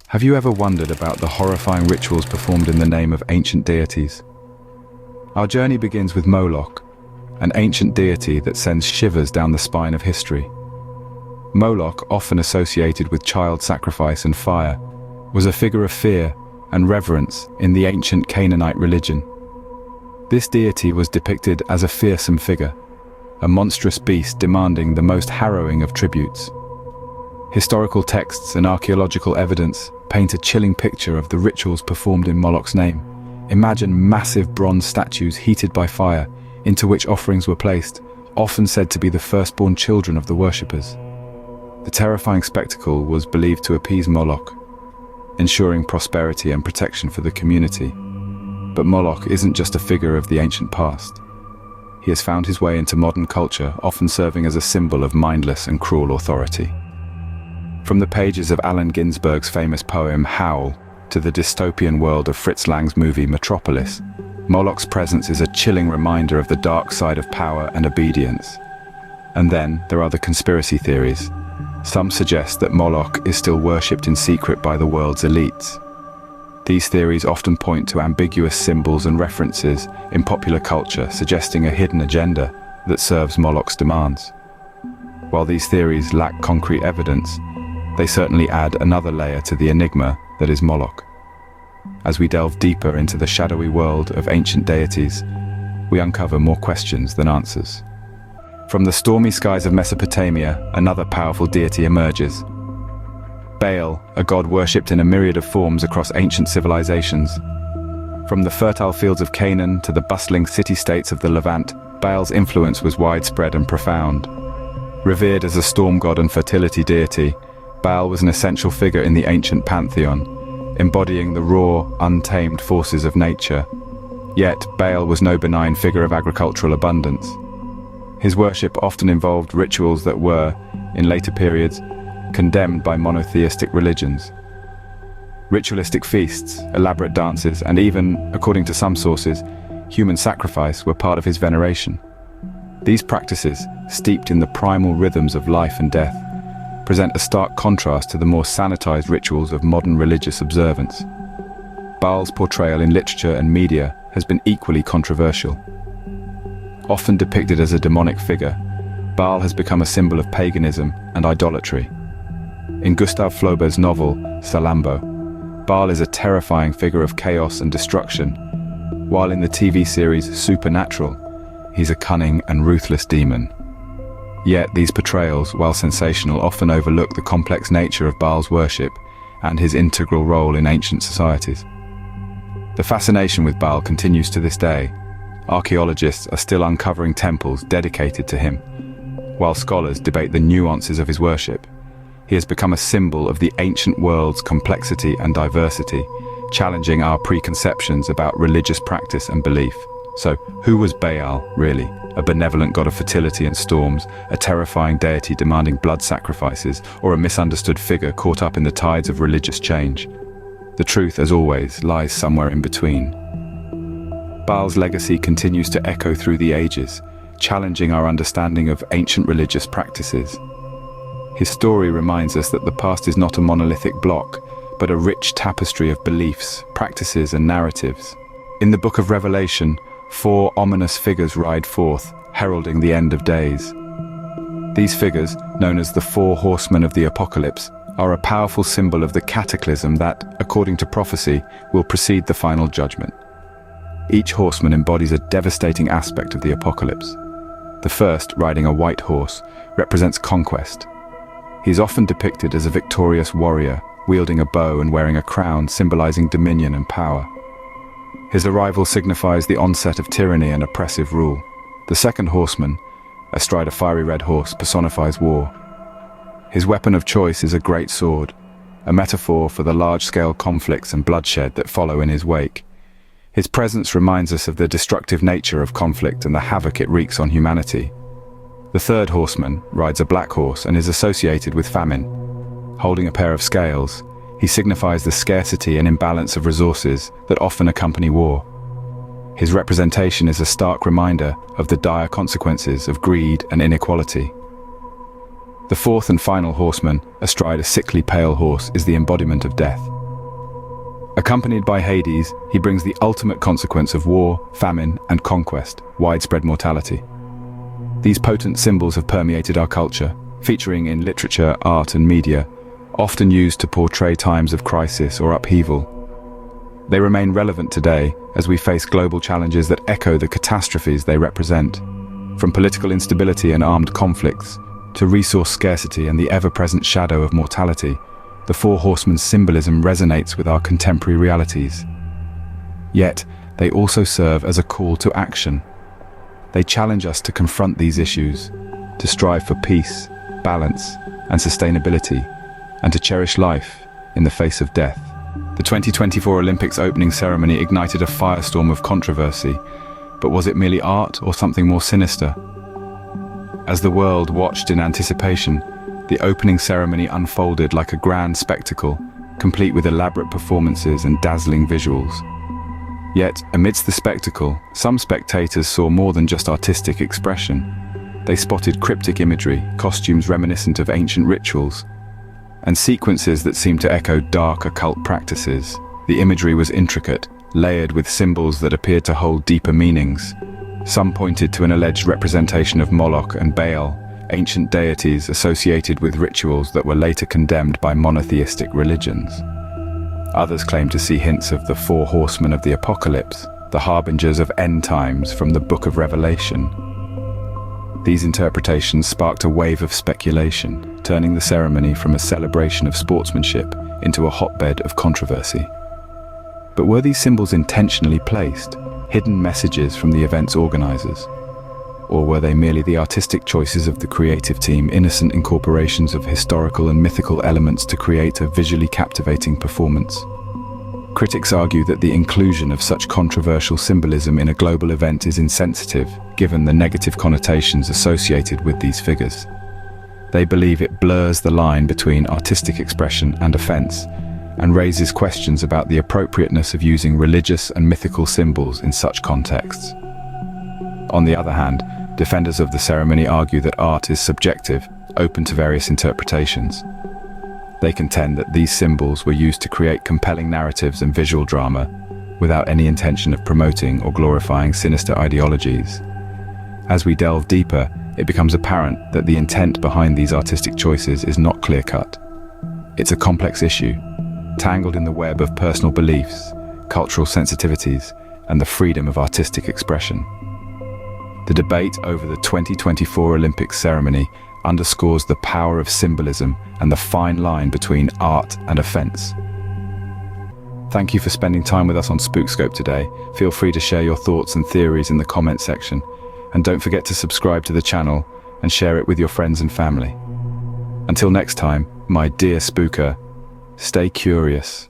Have you ever wondered about the horrifying rituals performed in the name of ancient deities? Our journey begins with Moloch, an ancient deity that sends shivers down the spine of history. Moloch, often associated with child sacrifice and fire, was a figure of fear and reverence in the ancient Canaanite religion. This deity was depicted as a fearsome figure, a monstrous beast demanding the most harrowing of tributes. Historical texts and archeological evidence paint a chilling picture of the rituals performed in Moloch's name. Imagine massive bronze statues heated by fire, into which offerings were placed, often said to be the firstborn children of the worshippers. The terrifying spectacle was believed to appease Moloch, ensuring prosperity and protection for the community. But Moloch isn't just a figure of the ancient past. He has found his way into modern culture, often serving as a symbol of mindless and cruel authority. From the pages of Allen Ginsberg's famous poem Howl to the dystopian world of Fritz Lang's movie Metropolis, Moloch's presence is a chilling reminder of the dark side of power and obedience. And then there are the conspiracy theories. Some suggest that Moloch is still worshipped in secret by the world's elites. These theories often point to ambiguous symbols and references in popular culture, suggesting a hidden agenda that serves Moloch's demands. While these theories lack concrete evidence, they certainly add another layer to the enigma that is Moloch. As we delve deeper into the shadowy world of ancient deities, we uncover more questions than answers. From the stormy skies of Mesopotamia, another powerful deity emerges. Baal, a god worshipped in a myriad of forms across ancient civilizations. From the fertile fields of Canaan to the bustling city-states of the Levant, Baal's influence was widespread and profound. Revered as a storm god and fertility deity, Baal was an essential figure in the ancient pantheon, embodying the raw, untamed forces of nature. Yet, Baal was no benign figure of agricultural abundance. His worship often involved rituals that were, in later periods, condemned by monotheistic religions. Ritualistic feasts, elaborate dances, and even, according to some sources, human sacrifice were part of his veneration. These practices, steeped in the primal rhythms of life and death, present a stark contrast to the more sanitized rituals of modern religious observance. Baal's portrayal in literature and media has been equally controversial. Often depicted as a demonic figure, Baal has become a symbol of paganism and idolatry. In Gustave Flaubert's novel, Salammbô, Baal is a terrifying figure of chaos and destruction, while in the TV series Supernatural, he's a cunning and ruthless demon. Yet these portrayals, while sensational, often overlook the complex nature of Baal's worship and his integral role in ancient societies. The fascination with Baal continues to this day. Archaeologists are still uncovering temples dedicated to him, while scholars debate the nuances of his worship. He has become a symbol of the ancient world's complexity and diversity, challenging our preconceptions about religious practice and belief. So, who was Baal, really? A benevolent god of fertility and storms, a terrifying deity demanding blood sacrifices, or a misunderstood figure caught up in the tides of religious change? The truth, as always, lies somewhere in between. Baal's legacy continues to echo through the ages, challenging our understanding of ancient religious practices. His story reminds us that the past is not a monolithic block, but a rich tapestry of beliefs, practices, and narratives. In the Book of Revelation, 4 ominous figures ride forth, heralding the end of days. These figures, known as the Four Horsemen of the Apocalypse, are a powerful symbol of the cataclysm that, according to prophecy, will precede the final judgment. Each horseman embodies a devastating aspect of the apocalypse. The first, riding a white horse, represents conquest. He is often depicted as a victorious warrior, wielding a bow and wearing a crown symbolizing dominion and power. His arrival signifies the onset of tyranny and oppressive rule. The second horseman, astride a fiery red horse, personifies war. His weapon of choice is a great sword, a metaphor for the large-scale conflicts and bloodshed that follow in his wake. His presence reminds us of the destructive nature of conflict and the havoc it wreaks on humanity. The third horseman rides a black horse and is associated with famine. Holding a pair of scales, he signifies the scarcity and imbalance of resources that often accompany war. His representation is a stark reminder of the dire consequences of greed and inequality. The fourth and final horseman, astride a sickly pale horse, is the embodiment of death. Accompanied by Hades, he brings the ultimate consequence of war, famine, and conquest, widespread mortality. These potent symbols have permeated our culture, featuring in literature, art, and media, often used to portray times of crisis or upheaval. They remain relevant today as we face global challenges that echo the catastrophes they represent, from political instability and armed conflicts to resource scarcity and the ever-present shadow of mortality. The Four Horsemen's symbolism resonates with our contemporary realities. Yet, they also serve as a call to action. They challenge us to confront these issues, to strive for peace, balance, and sustainability, and to cherish life in the face of death. The 2024 Olympics opening ceremony ignited a firestorm of controversy, but was it merely art or something more sinister? As the world watched in anticipation, the opening ceremony unfolded like a grand spectacle, complete with elaborate performances and dazzling visuals. Yet, amidst the spectacle, some spectators saw more than just artistic expression. They spotted cryptic imagery, costumes reminiscent of ancient rituals, and sequences that seemed to echo dark occult practices. The imagery was intricate, layered with symbols that appeared to hold deeper meanings. Some pointed to an alleged representation of Moloch and Baal, ancient deities associated with rituals that were later condemned by monotheistic religions. Others claimed to see hints of the Four Horsemen of the apocalypse, the harbingers of end times from the Book of Revelation. These interpretations sparked a wave of speculation, turning the ceremony from a celebration of sportsmanship into a hotbed of controversy. But were these symbols intentionally placed, hidden messages from the event's organizers? Or were they merely the artistic choices of the creative team, innocent incorporations of historical and mythical elements to create a visually captivating performance? Critics argue that the inclusion of such controversial symbolism in a global event is insensitive, given the negative connotations associated with these figures. They believe it blurs the line between artistic expression and offense, and raises questions about the appropriateness of using religious and mythical symbols in such contexts. On the other hand, defenders of the ceremony argue that art is subjective, open to various interpretations. They contend that these symbols were used to create compelling narratives and visual drama, without any intention of promoting or glorifying sinister ideologies. As we delve deeper, it becomes apparent that the intent behind these artistic choices is not clear-cut. It's a complex issue, tangled in the web of personal beliefs, cultural sensitivities, and the freedom of artistic expression. The debate over the 2024 Olympics ceremony underscores the power of symbolism and the fine line between art and offense. Thank you for spending time with us on Spookscope today. Feel free to share your thoughts and theories in the comment section, and don't forget to subscribe to the channel and share it with your friends and family. Until next time, my dear spooker, stay curious,